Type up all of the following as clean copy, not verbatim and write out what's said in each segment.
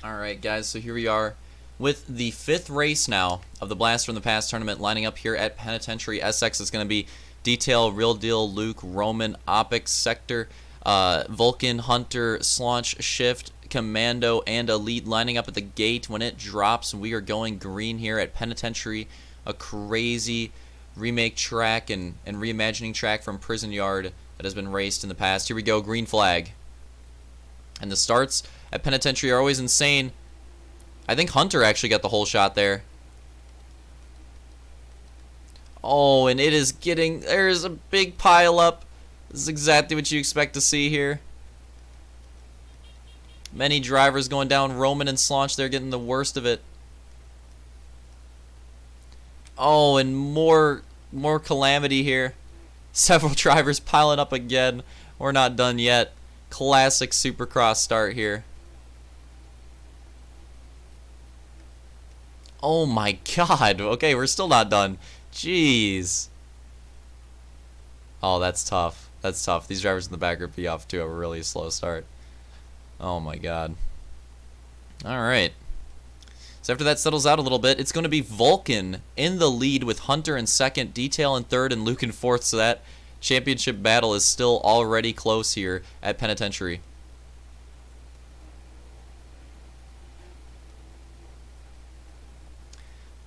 Alright guys, so here we are with the 5th race now of the Blast from the Past tournament, lining up here at Penitentiary SX. It's going to be Detail, Real Deal, Luke, Roman, Opix, Sector, Vulcan, Hunter, Slaunch, Shift, Commando, and Elite lining up at the gate. When it drops, we are going green here at Penitentiary, a crazy remake track and reimagining track from Prison Yard that has been raced in the past. Here we go, green flag. And the starts at Penitentiary are always insane. I think Hunter actually got the whole shot there. Oh, and it is getting... There's a big pile up. This is exactly what you expect to see here. Many drivers going down. Roman and Slaunch, they're getting the worst of it. Oh, and more calamity here. Several drivers piling up again. We're not done yet. Classic Supercross start here. Oh my god. Okay, we're still not done. Jeez. Oh, that's tough. That's tough. These drivers in the back are be off to a really slow start. Oh my god. Alright. So after that settles out a little bit, it's going to be Vulcan in the lead with Hunter in second, Detail in third, and Luke in fourth. So that championship battle is still already close here at Penitentiary.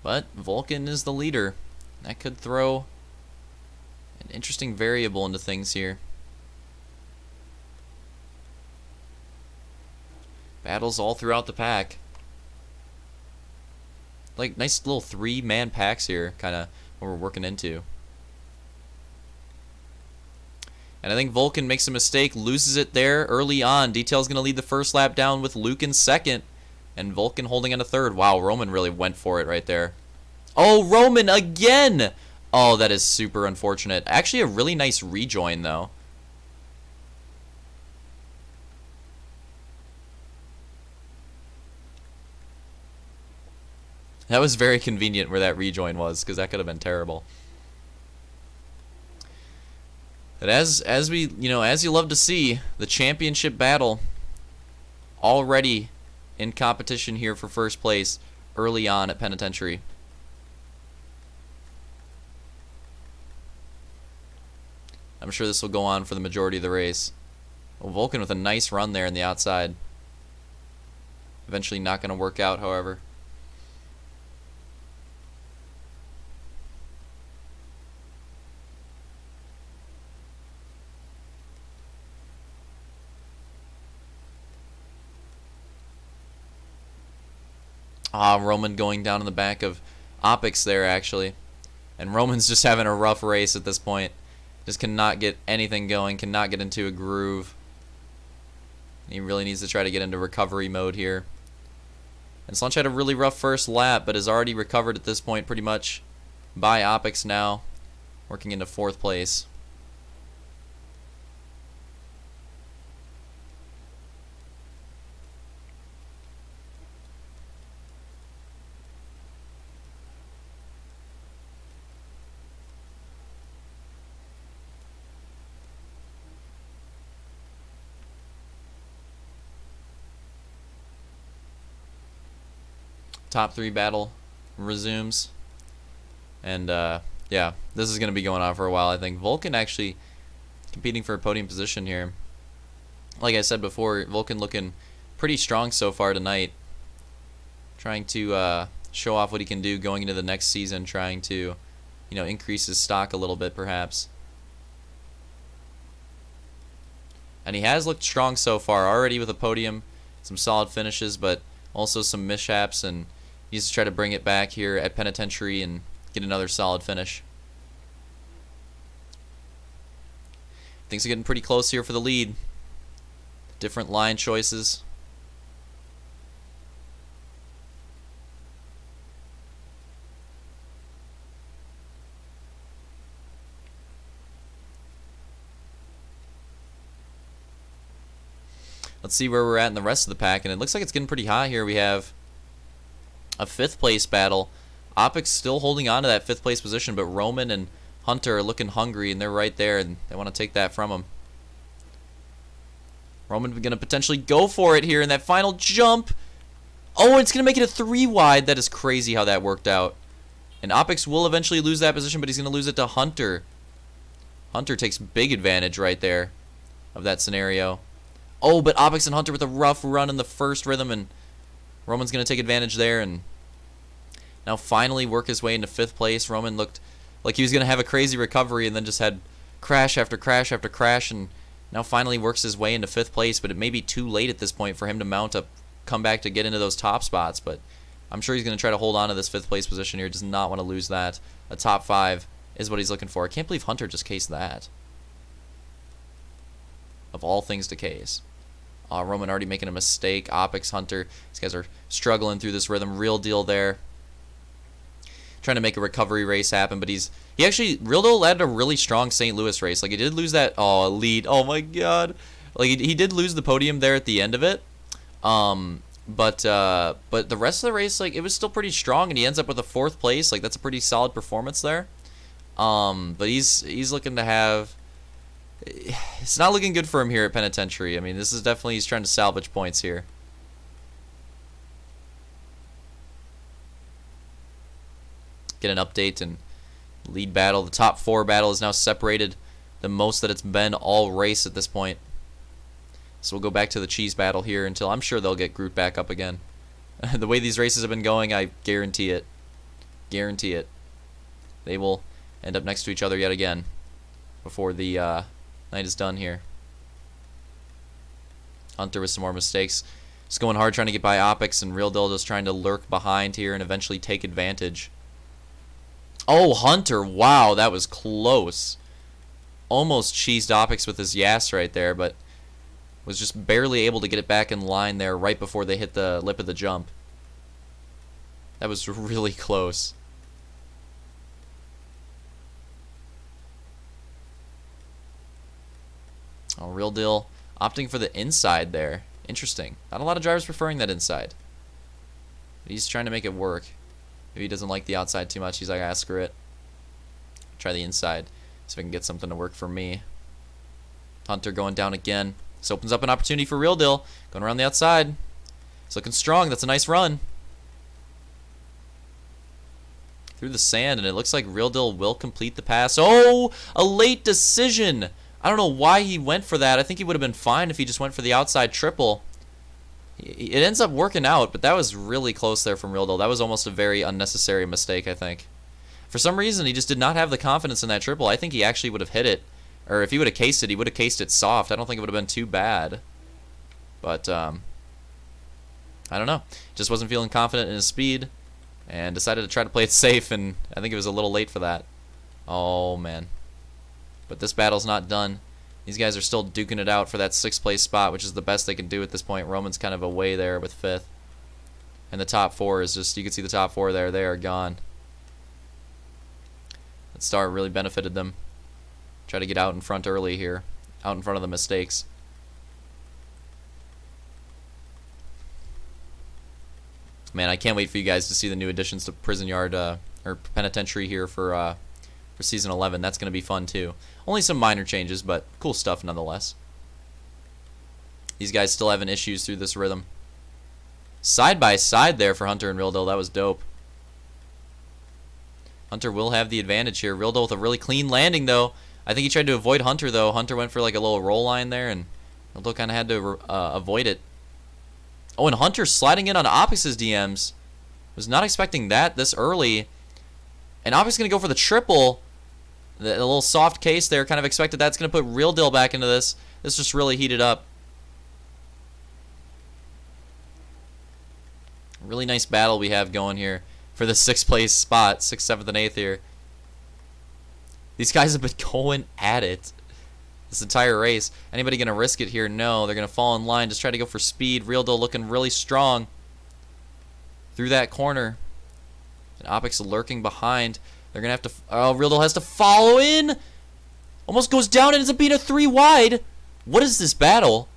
But Vulcan is the leader. That could throw an interesting variable into things here. Battles all throughout the pack. Like nice little 3-man packs here, kind of what we're working into. And I think Vulcan makes a mistake, loses it there early on. Detail's going to lead the first lap down with Luke in second. And Vulcan holding on to third. Wow, Roman really went for it right there. Oh, Roman again! Oh, that is super unfortunate. Actually, a really nice rejoin, though. That was very convenient where that rejoin was, because that could have been terrible. But as we, as you love to see, the championship battle already in competition here for first place early on at Penitentiary. I'm sure this will go on for the majority of the race. Well, Vulcan with a nice run there in the outside. Eventually not going to work out, however. Roman going down in the back of Opix there, actually. And Roman's just having a rough race at this point. Just cannot get anything going, cannot get into a groove. He really needs to try to get into recovery mode here. And Slaunch had a really rough first lap, but has already recovered at this point pretty much by Opix now, working into fourth place. Top 3 battle resumes. And, yeah, this is going to be going on for a while, I think. Vulcan actually competing for a podium position here. Like I said before, Vulcan looking pretty strong so far tonight. Trying to show off what he can do going into the next season. Trying to, increase his stock a little bit, perhaps. And he has looked strong so far, already with a podium. Some solid finishes, but also some mishaps, and he needs to try to bring it back here at Penitentiary and get another solid finish. Things are getting pretty close here for the lead. Different line choices. Let's see where we're at in the rest of the pack, and it looks like it's getting pretty hot here. We have a 5th place battle. Opix still holding on to that 5th place position, but Roman and Hunter are looking hungry, and they're right there, and they want to take that from him. Roman going to potentially go for it here in that final jump. Oh, it's going to make it a 3 wide. That is crazy how that worked out. And Opix will eventually lose that position, but he's going to lose it to Hunter. Hunter takes big advantage right there of that scenario. Oh, but Opix and Hunter with a rough run in the first rhythm, and Roman's going to take advantage there and now finally work his way into 5th place. Roman looked like he was going to have a crazy recovery and then just had crash after crash after crash, and now finally works his way into 5th place, but it may be too late at this point for him to mount a comeback to get into those top spots, but I'm sure he's going to try to hold on to this 5th place position here. Does not want to lose that. A top 5 is what he's looking for. I can't believe Hunter just cased that. Of all things to case. Roman already making a mistake. Opix, Hunter, these guys are struggling through this rhythm. Real Deal there. Trying to make a recovery race happen, but he actually, Real Deal led a really strong St. Louis race. Like, he did lose that, lead. Oh my god. Like, he did lose the podium there at the end of it. But the rest of the race, like, it was still pretty strong, and he ends up with a 4th place. Like, that's a pretty solid performance there. But he's looking to have, it's not looking good for him here at Penitentiary. I mean, this is definitely, he's trying to salvage points here. Get an update and lead battle. The top 4 battle is now separated the most that it's been all race at this point. So we'll go back to the cheese battle here until I'm sure they'll get grouped back up again. The way these races have been going, I guarantee it. Guarantee it. They will end up next to each other yet again before the night is done here. Hunter with some more mistakes. Just going hard trying to get by Opix, and Real Deal just trying to lurk behind here and eventually take advantage. Oh, Hunter, wow, that was close. Almost cheesed Opix with his Yas right there, but was just barely able to get it back in line there right before they hit the lip of the jump. That was really close. Oh, Real Deal opting for the inside there. Interesting. Not a lot of drivers preferring that inside. But he's trying to make it work. If he doesn't like the outside too much, he's like, screw it. Try the inside. See if I can get something to work for me. Hunter going down again. This opens up an opportunity for Real Deal. Going around the outside. He's looking strong. That's a nice run. Through the sand, and it looks like Real Deal will complete the pass. Oh, a late decision. I don't know why he went for that. I think he would have been fine if he just went for the outside triple. It ends up working out, but that was really close there from Real Deal. That was almost a very unnecessary mistake, I think. For some reason, he just did not have the confidence in that triple. I think he actually would have hit it. Or if he would have cased it, he would have cased it soft. I don't think it would have been too bad. But, I don't know. Just wasn't feeling confident in his speed. And decided to try to play it safe, and I think it was a little late for that. Oh, man. But this battle's not done. These guys are still duking it out for that 6th place spot, which is the best they can do at this point. Roman's kind of away there with 5th. And the top 4 is just, you can see the top 4 there. They are gone. That start really benefited them. Try to get out in front early here. Out in front of the mistakes. Man, I can't wait for you guys to see the new additions to Prison Yard, or Penitentiary here for Season 11. That's going to be fun, too. Only some minor changes, but cool stuff nonetheless. These guys still having issues through this rhythm. Side by side there for Hunter and Real Deal. That was dope. Hunter will have the advantage here. Real Deal with a really clean landing, though. I think he tried to avoid Hunter, though. Hunter went for like a little roll line there, and Real Deal kind of had to avoid it. Oh, and Hunter sliding in on Opix's DMs. Was not expecting that this early. And Opix going to go for the triple. The little soft case there, kind of expected that's going to put Real Deal back into this. This just really heated up. Really nice battle we have going here for the 6th place spot, 6th, 7th, and 8th here. These guys have been going at it this entire race. Anybody going to risk it here? No. They're going to fall in line, just try to go for speed. Real Deal looking really strong through that corner. And Opix lurking behind. They're going to have to... Oh, Real Deal has to follow in. Almost goes down and ends up being a 3 wide. What is this battle?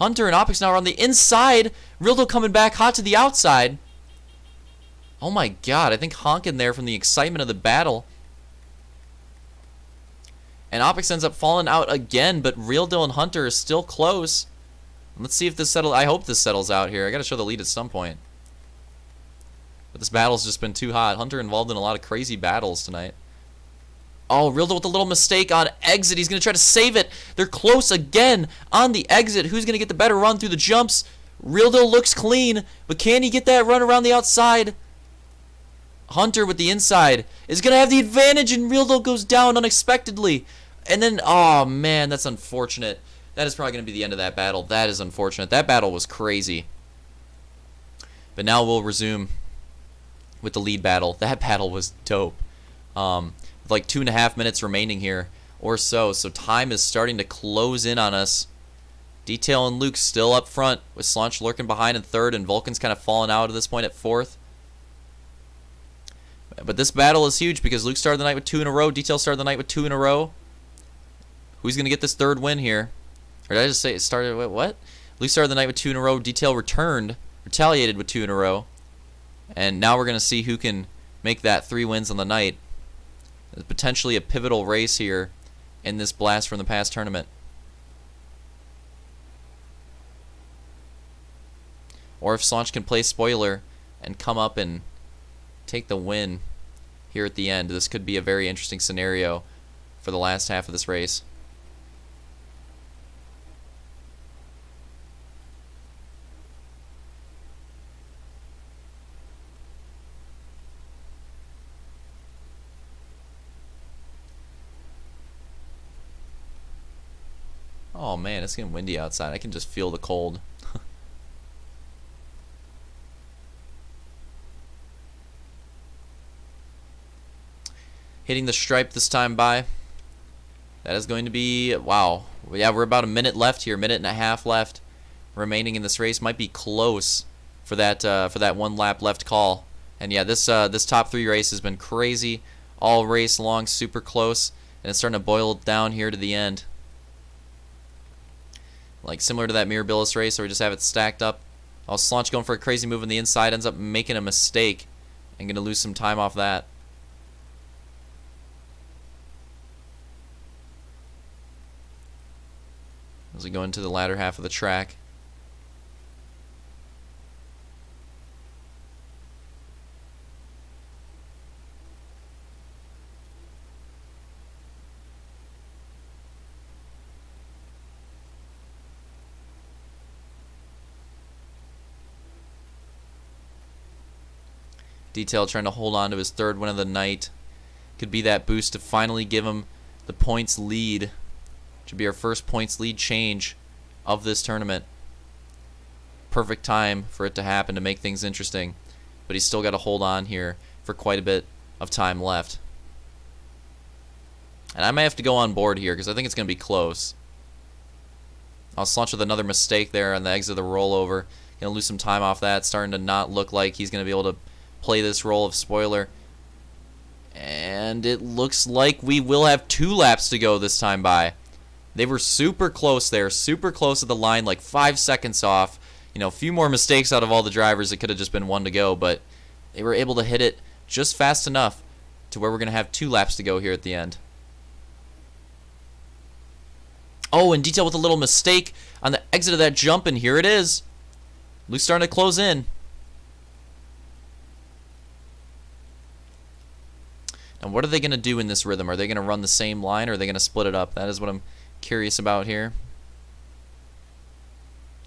Hunter and Opix now are on the inside. Real Deal coming back hot to the outside. Oh my god, I think honking there from the excitement of the battle. And Opix ends up falling out again, but Real Deal and Hunter are still close. Let's see if this settles. I hope this settles out here. I got to show the lead at some point. But this battle's just been too hot. Hunter involved in a lot of crazy battles tonight. Oh, Realdo with a little mistake on exit. He's going to try to save it. They're close again on the exit. Who's going to get the better run through the jumps? Realdo looks clean, but can he get that run around the outside? Hunter with the inside is going to have the advantage, and Realdo goes down unexpectedly. And then, oh man, that's unfortunate. That is probably going to be the end of that battle. That is unfortunate. That battle was crazy. But now we'll resume with the lead battle. That battle was dope. With like 2.5 minutes remaining here or so. So time is starting to close in on us. Detail and Luke still up front, with Slaunch lurking behind in third, and Vulcan's kind of fallen out at this point at fourth. But this battle is huge because Luke started the night with 2 in a row. Detail started the night with 2 in a row. Who's going to get this third win here? Or did I just say it started with what? Luke started the night with 2 in a row. Detail retaliated with 2 in a row. And now we're going to see who can make that 3 wins on the night. It's potentially a pivotal race here in this Blast from the Past tournament. Or if Slaunch can play spoiler and come up and take the win here at the end, this could be a very interesting scenario for the last half of this race. Oh man, it's getting windy outside. I can just feel the cold. Hitting the stripe this time by. That is going to be, wow. Yeah, we're about a minute left here, minute and a half left remaining in this race. Might be close for that 1 lap left call. And yeah, this top 3 race has been crazy all race long, super close, and it's starting to boil down here to the end. Like similar to that Mirabilis race where we just have it stacked up. Oh, Slaunch going for a crazy move on the inside, ends up making a mistake and going to lose some time off that. As we go into the latter half of the track. Detail trying to hold on to his 3rd win of the night. Could be that boost to finally give him the points lead. Should be our first points lead change of this tournament. Perfect time for it to happen to make things interesting. But he's still got to hold on here for quite a bit of time left. And I may have to go on board here because I think it's going to be close. I'll Slaunch with another mistake there on the exit of the rollover. Going to lose some time off that. Starting to not look like he's going to be able to play this role of spoiler. And it looks like we will have 2 laps to go this time by. They were super close there, super close to the line, like 5 seconds off. You know, a few more mistakes out of all the drivers. It could have just been 1 to go, but they were able to hit it just fast enough to where we're going to have 2 laps to go here at the end. Oh, and Detail with a little mistake on the exit of that jump, and here it is. Luke's starting to close in. Now, what are they going to do in this rhythm? Are they going to run the same line, or are they going to split it up? That is what I'm curious about here.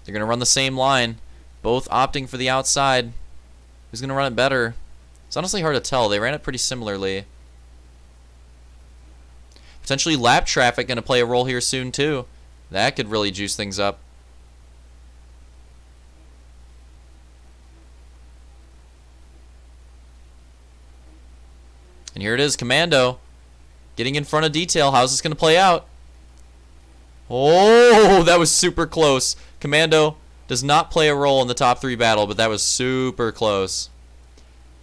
They're going to run the same line, both opting for the outside. Who's going to run it better? It's honestly hard to tell. They ran it pretty similarly. Potentially lap traffic going to play a role here soon too. That could really juice things up. And here it is, Commando getting in front of Detail. How's this going to play out? Oh, that was super close. Commando does not play a role in the top 3 battle, but that was super close.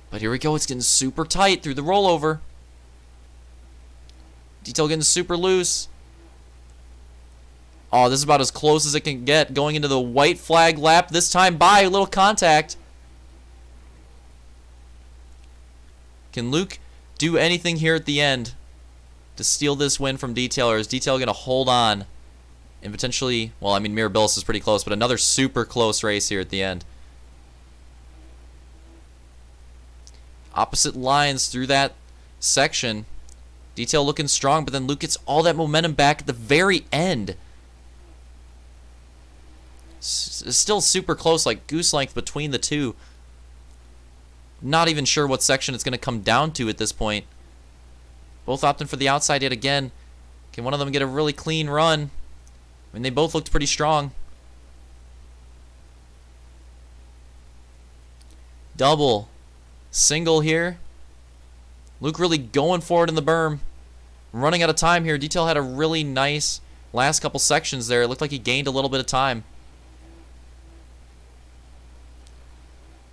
But here we go. It's getting super tight through the rollover. Detail getting super loose. Oh, this is about as close as it can get. Going into the white flag lap. This time by a little contact. Can Luke do anything here at the end to steal this win from Detail, or is Detail going to hold on And potentially, well, I mean, Mirabilis is pretty close, but another super close race here at the end. Opposite lines through that section. Detail looking strong, but then Luke gets all that momentum back at the very end. It's still super close, like goose length between the two. Not even sure what section it's going to come down to at this point. Both opting for the outside yet again. Can one of them get a really clean run? I mean, they both looked pretty strong. Double. Single here. Luke really going for it in the berm. Running out of time here. Detail had a really nice last couple sections there. It looked like he gained a little bit of time.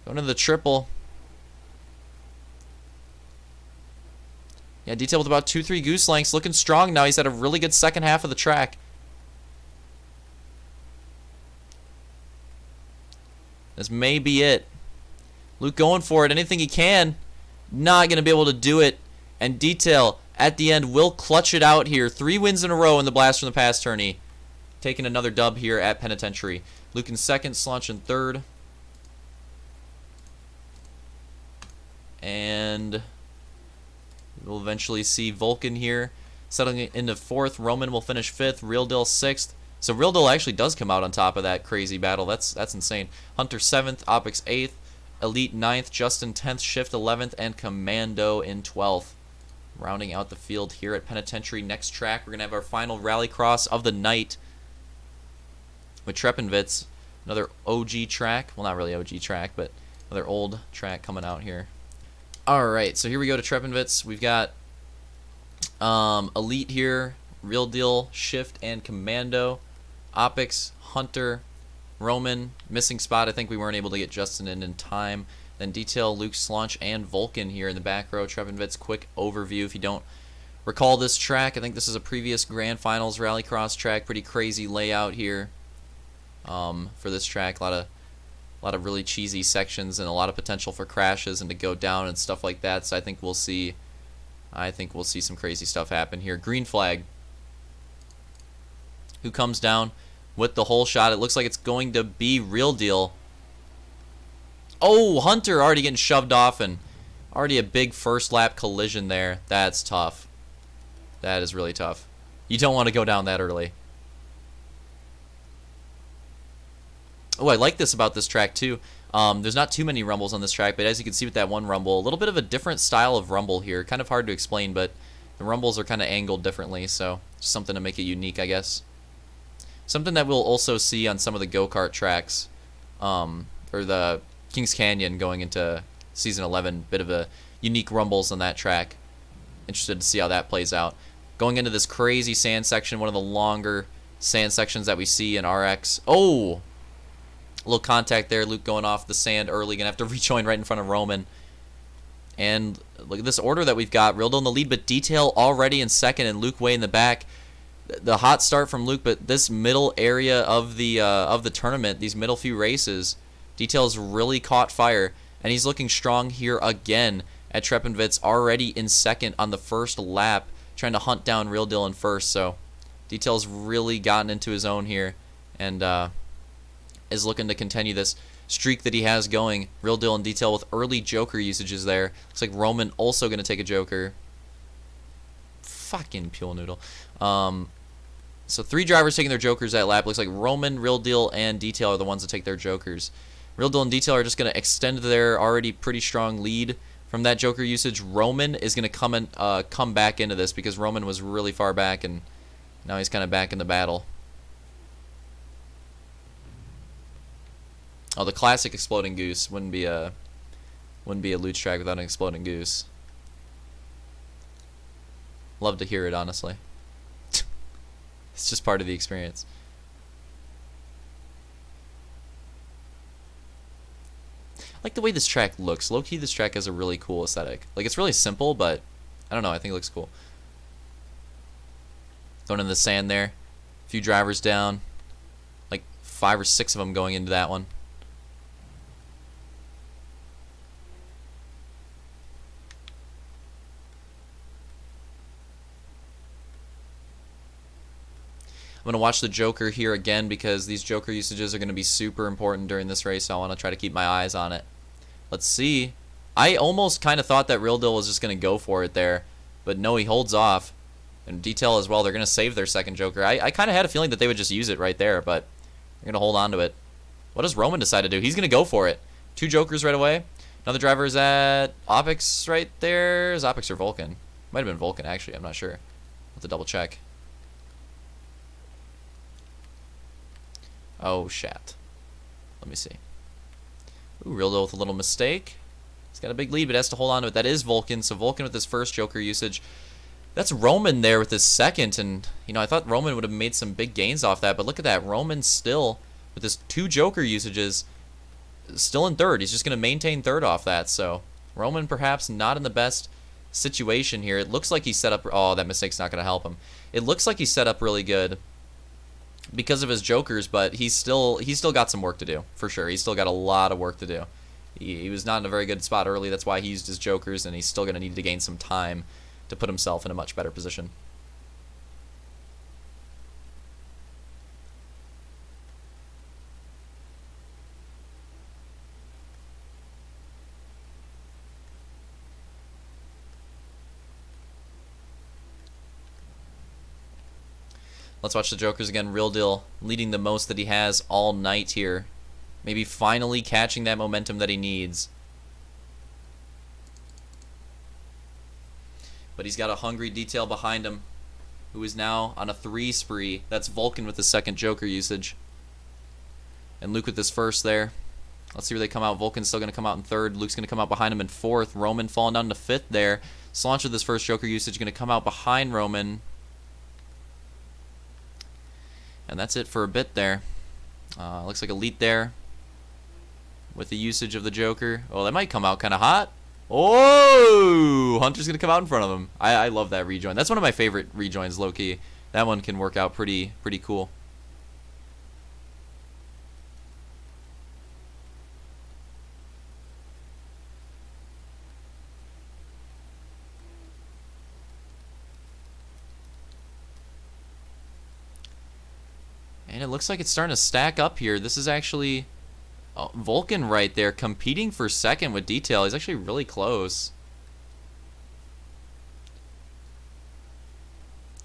Going to the triple. Yeah, Detail with about 2-3 goose lengths. Looking strong now. He's had a really good second half of the track. This may be it. Luke going for it. Anything he can. Not going to be able to do it. And Detail at the end will clutch it out here. 3 wins in a row in the Blast from the Past tourney. Taking another dub here at Penitentiary. Luke in second, Slaunch in third. And we'll eventually see Vulcan here settling into fourth. Roman will finish fifth. Real Deal sixth. So Real Deal actually does come out on top of that crazy battle. That's insane. Hunter 7th, Opix 8th, Elite 9th, Justin 10th, Shift 11th, and Commando in 12th. Rounding out the field here at Penitentiary. Next track, we're going to have our final rallycross of the night with Treppenwitz. Another OG track. Well, not really OG track, but another old track coming out here. Alright, so here we go to Treppenwitz. We've got Elite here, Real Deal, Shift, and Commando. Opix, Hunter, Roman, missing spot. I think we weren't able to get Justin in time. Then Detail, Luke, Slaunch, and Vulcan here in the back row. Treppenwitz, quick overview. If you don't recall this track, I think this is a previous Grand Finals Rallycross track. Pretty crazy layout here for this track. A lot of really cheesy sections and a lot of potential for crashes and to go down and stuff like that. So I think we'll see some crazy stuff happen here. Green flag. Who comes down with the whole shot? It looks like it's going to be Real Deal. Oh, Hunter already getting shoved off and already a big first lap collision there. That's tough. That is really tough. You don't want to go down that early. Oh, I like this about this track too. There's not too many rumbles on this track, but as you can see with that one rumble, a little bit of a different style of rumble here. Kind of hard to explain, but the rumbles are kind of angled differently, so just something to make it unique, I guess. Something that we'll also see on some of the go-kart tracks, or the Kings Canyon going into Season 11. Bit of a unique rumbles on that track. Interested to see how that plays out. Going into this crazy sand section, one of the longer sand sections that we see in RX. Oh! A little contact there. Luke going off the sand early. Going to have to rejoin right in front of Roman. And look at this order that we've got. Real Deal in the lead, but Detail already in second and Luke way in the back. The hot start from Luke, but this middle area of the tournament, these middle few races, Detail's really caught fire. And he's looking strong here again at Treppenwitz, already in second on the first lap, trying to hunt down Real Deal in first. So Detail's really gotten into his own here and is looking to continue this streak that he has going. Real Deal and Detail with early Joker usages there. Looks like Roman also going to take a Joker. Fucking Pule Noodle. So 3 drivers taking their Jokers that lap. Looks like Roman, Real Deal, and Detail are the ones that take their Jokers. Real Deal and Detail are just going to extend their already pretty strong lead from that Joker usage. Roman is going to come back into this because Roman was really far back, and now he's kind of back in the battle. Oh, the classic exploding goose wouldn't be a luge track without an exploding goose. Love to hear it, honestly. It's just part of the experience. I like the way this track looks. Low-key, this track has a really cool aesthetic. Like, it's really simple, but I don't know. I think it looks cool. Going in the sand there. A few drivers down. Like 5 or 6 of them going into that one. I'm going to watch the Joker here again because these Joker usages are going to be super important during this race. So I want to try to keep my eyes on it. Let's see. I almost kind of thought that Real Deal was just going to go for it there. But no, he holds off. And Detail as well, they're going to save their second Joker. I kind of had a feeling that they would just use it right there, but they're going to hold on to it. What does Roman decide to do? He's going to go for it. 2 Jokers right away. Another driver is at Opix right there. Is Opix or Vulcan? Might have been Vulcan, actually. I'm not sure. I'll have to double check. Oh, shit. Let me see. Ooh, Real Deal with a little mistake. He's got a big lead, but has to hold on to it. That is Vulcan. So Vulcan with his first Joker usage. That's Roman there with his second, and I thought Roman would have made some big gains off that, but look at that. Roman still, with his 2 Joker usages, still in third. He's just going to maintain third off that, so Roman perhaps not in the best situation here. It looks like he set up... Oh, that mistake's not going to help him. It looks like he set up really good because of his Jokers, but he's still got some work to do, for sure. He's still got a lot of work to do. He was not in a very good spot early. That's why he used his Jokers, and he's still going to need to gain some time to put himself in a much better position. Let's watch the Jokers again. Real Deal leading the most that he has all night here. Maybe finally catching that momentum that he needs. But he's got a hungry Detail behind him, who is now on a 3 spree. That's Vulcan with his second Joker usage. And Luke with his first there. Let's see where they come out. Vulcan's still going to come out in third. Luke's going to come out behind him in fourth. Roman falling down to fifth there. Slanch with his first Joker usage going to come out behind Roman. And that's it for a bit there. Looks like Elite there with the usage of the Joker. Oh, that might come out kind of hot. Oh, Hunter's going to come out in front of him. I love that rejoin. That's one of my favorite rejoins, low-key. That one can work out pretty cool. And it looks like it's starting to stack up here. This is actually... Oh, Vulcan right there competing for second with Detail. He's actually really close.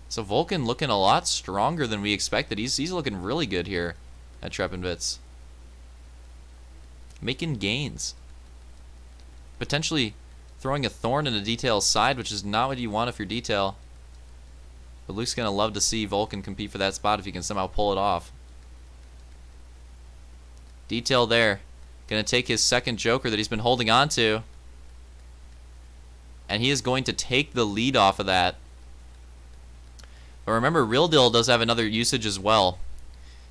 So Vulcan looking a lot stronger than we expected. He's looking really good here at Treppenbits. Making gains. Potentially throwing a thorn in a Detail's side, which is not what you want if you're Detail. But Luke's going to love to see Vulcan compete for that spot if he can somehow pull it off. Detail there. Going to take his second Joker that he's been holding on to. And he is going to take the lead off of that. But remember, Real Deal does have another usage as well.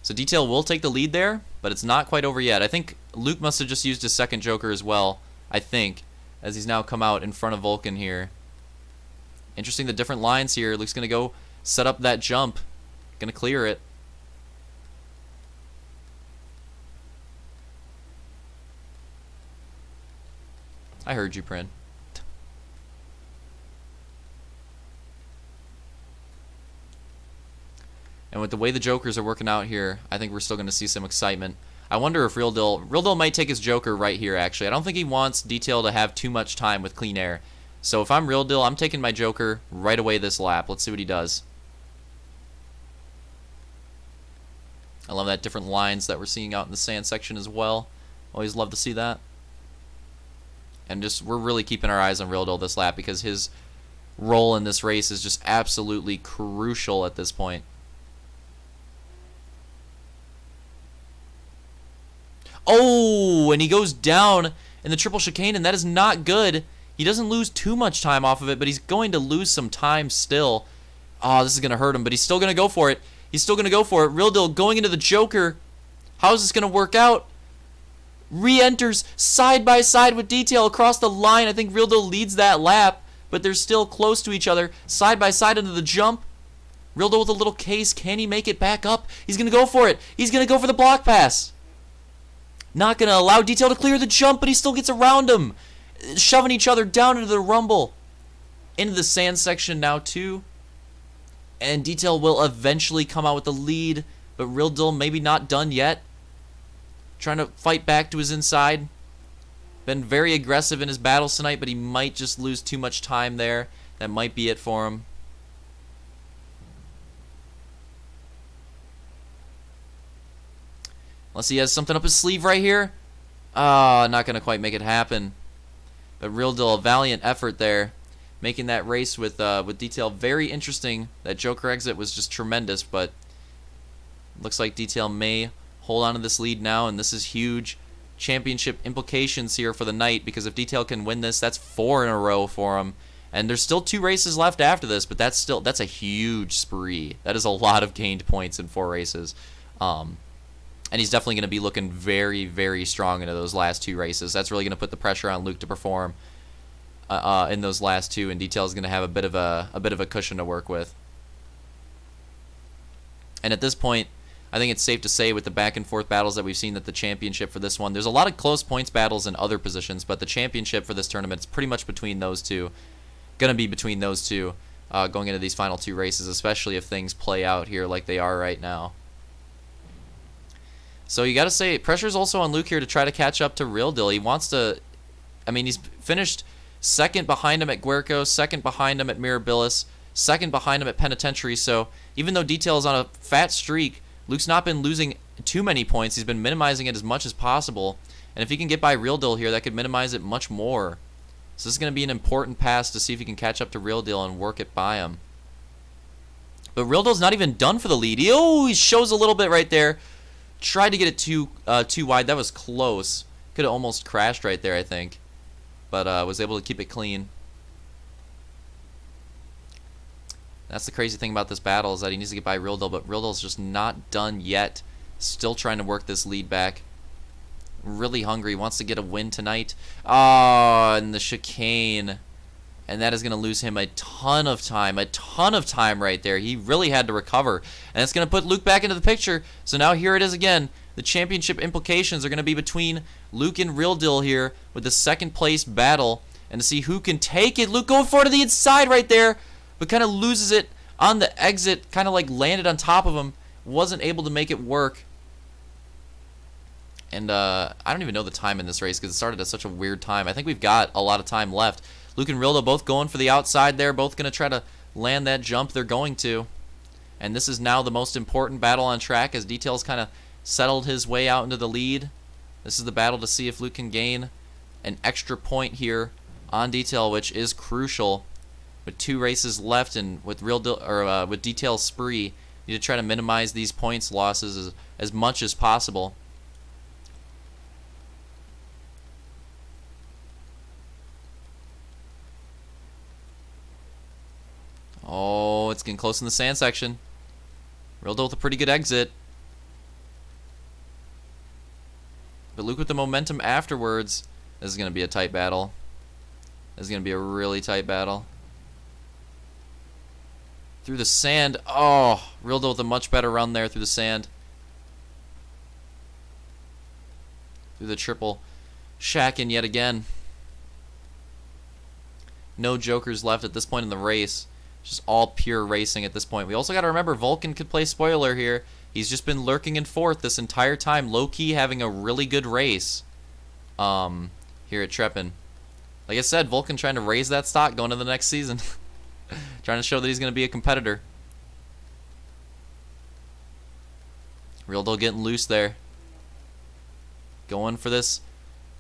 So Detail will take the lead there, but it's not quite over yet. I think Luke must have just used his second Joker as well, I think, as he's now come out in front of Vulcan here. Interesting, the different lines here. Luke's going to go set up that jump. Going to clear it. I heard you, Prin. And with the way the Jokers are working out here, I think we're still going to see some excitement. I wonder if Real Deal might take his Joker right here, actually. I don't think he wants Detail to have too much time with clean air. So if I'm Real Deal, I'm taking my Joker right away this lap. Let's see what he does. I love that different lines that we're seeing out in the sand section as well. Always love to see that. And just we're really keeping our eyes on Real Deal this lap because his role in this race is just absolutely crucial at this point. Oh, and he goes down in the triple chicane, and that is not good. He doesn't lose too much time off of it, but he's going to lose some time still. Oh, this is going to hurt him, but he's still going to go for it. He's still going to go for it. Real Deal going into the Joker. How is this going to work out? Re-enters side by side with Detail across the line. I think Real Deal leads that lap, but they're still close to each other. Side by side into the jump. Real Deal with a little case. Can he make it back up? He's going to go for it. He's going to go for the block pass. Not going to allow Detail to clear the jump, but he still gets around him. Shoving each other down into the rumble. Into the sand section now, too. And Detail will eventually come out with the lead, but Real Deal maybe not done yet. Trying to fight back to his inside. Been very aggressive in his battles tonight, but he might just lose too much time there. That might be it for him. Unless he has something up his sleeve right here. Not going to quite make it happen. But Real Deal, a valiant effort there. Making that race with Detail very interesting. That Joker exit was just tremendous, but looks like Detail may hold on to this lead now, and this is huge championship implications here for the night, because if Detail can win this, that's 4 in a row for him. And there's still 2 races left after this, but that's a huge spree. That is a lot of gained points in 4 races. And he's definitely going to be looking very, very strong into those last 2 races. That's really going to put the pressure on Luke to perform in those last 2, and Detail is going to have a bit of a cushion to work with. And at this point, I think it's safe to say with the back and forth battles that we've seen that the championship for this one, there's a lot of close points battles in other positions, but the championship for this tournament is pretty much between those two. Going to be between those two going into these final 2 races, especially if things play out here like they are right now. So you got to say, pressure's also on Luke here to try to catch up to Real Deal. He wants to, I mean, he's finished 2nd behind him at Guerco, 2nd behind him at Mirabilis, 2nd behind him at Penitentiary. So even though Detail is on a fat streak, Luke's not been losing too many points. He's been minimizing it as much as possible. And if he can get by Real Deal here, that could minimize it much more. So this is going to be an important pass to see if he can catch up to Real Deal and work it by him. But Real Deal's not even done for the lead. He shows a little bit right there. Tried to get it too wide. That was close. Could have almost crashed right there, I think. But was able to keep it clean. That's the crazy thing about this battle, is that he needs to get by Real Deal, but Real Deal's just not done yet. Still trying to work this lead back. Really hungry. Wants to get a win tonight. And the chicane. And that is going to lose him a ton of time. A ton of time right there. He really had to recover. And it's going to put Luke back into the picture. So now here it is again. The championship implications are going to be between Luke and Real Deal here with the 2nd place battle. And to see who can take it. Luke going for it to the inside right there, but kind of loses it on the exit. Kind of like landed on top of him. Wasn't able to make it work. And I don't even know the time in this race because it started at such a weird time. I think we've got a lot of time left. Luke and Real Deal both going for the outside there. Both going to try to land that jump. They're going to. And this is now the most important battle on track as Detail's kind of settled his way out into the lead. This is the battle to see if Luke can gain an extra point here on Detail, which is crucial. With 2 races left and with with Detail's spree, you need to try to minimize these points losses as much as possible. Oh, it's getting close in the sand section. Real Deal with a pretty good exit. But Luke with the momentum afterwards. This is going to be a tight battle. This is going to be a really tight battle. Through the sand. Oh, Real Deal with a much better run there through the sand. Through the triple shack-in yet again. No jokers left at this point in the race. Just all pure racing at this point. We also got to remember Vulcan could play spoiler here. He's just been lurking in 4th this entire time. Low-key having a really good race here at Treppen. Like I said, Vulcan trying to raise that stock going into the next season. Trying to show that he's going to be a competitor. Real Deal getting loose there. Going for this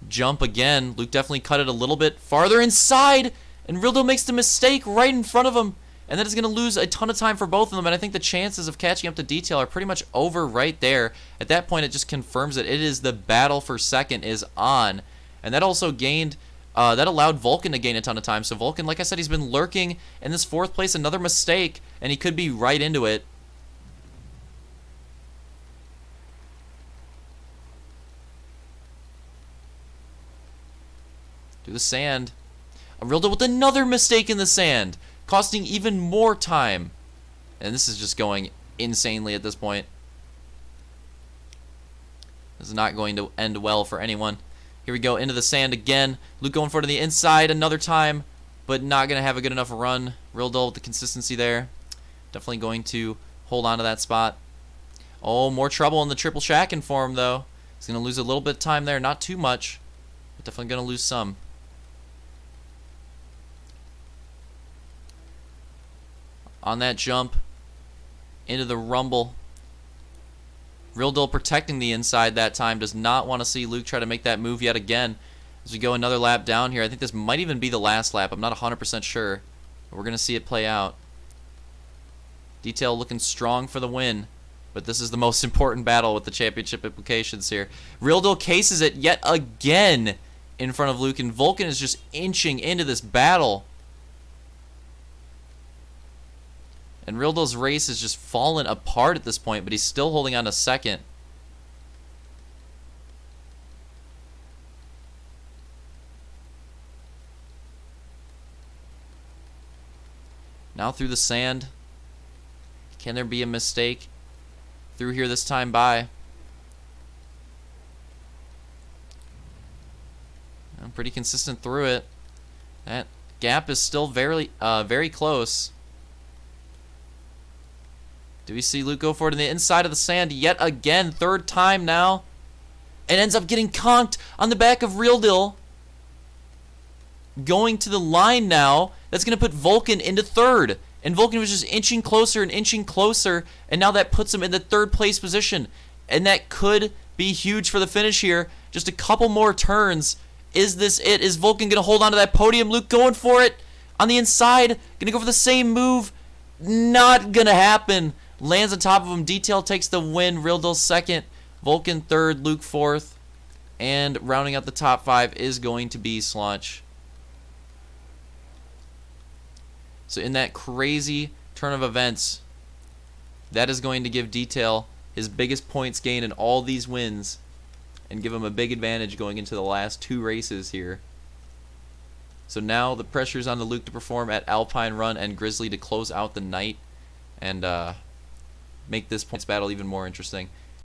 jump again. Luke definitely cut it a little bit farther inside. And Real Deal makes the mistake right in front of him. And that is going to lose a ton of time for both of them. And I think the chances of catching up to Detail are pretty much over right there. At that point, it just confirms that it is the battle for 2nd is on. And that also gained, that allowed Vulcan to gain a ton of time. So Vulcan, like I said, he's been lurking in this 4th place. Another mistake, and he could be right into it. Through the sand. Real Deal with another mistake in the sand, costing even more time. And this is just going insanely at this point. This is not going to end well for anyone. Here we go into the sand again. Luke going for it to the inside another time, but not going to have a good enough run. Real Deal with the consistency there. Definitely going to hold on to that spot. Oh, more trouble in the triple shacking for him, though. He's going to lose a little bit of time there. Not too much, but definitely going to lose some. On that jump into the rumble. Real Deal protecting the inside that time. Does not want to see Luke try to make that move yet again. As we go another lap down here. I think this might even be the last lap. I'm not 100% sure. But we're going to see it play out. Detail looking strong for the win. But this is the most important battle with the championship implications here. Real Deal cases it yet again in front of Luke. And Vulcan is just inching into this battle. And Real Deal's race is just fallen apart at this point, but he's still holding on to second. Now through the sand. Can there be a mistake? Through here this time by. I'm pretty consistent through it. That gap is still very close. Do we see Luke go for it in the inside of the sand yet again? Third time now. And ends up getting conked on the back of Real Deal. Going to the line now. That's going to put Vulcan into third. And Vulcan was just inching closer and inching closer. And now that puts him in the third place position. And that could be huge for the finish here. Just a couple more turns. Is this it? Is Vulcan going to hold on to that podium? Luke going for it on the inside. Going to go for the same move. Not going to happen. Lands on top of him. Detail takes the win. Real Deal second. Vulcan third. Luke fourth. And rounding out the top five is going to be Slaunch. So in that crazy turn of events, that is going to give Detail his biggest points gain in all these wins and give him a big advantage going into the last two races here. So now the pressure is on the Luke to perform at Alpine Run and Grizzly to close out the night and make this points battle even more interesting.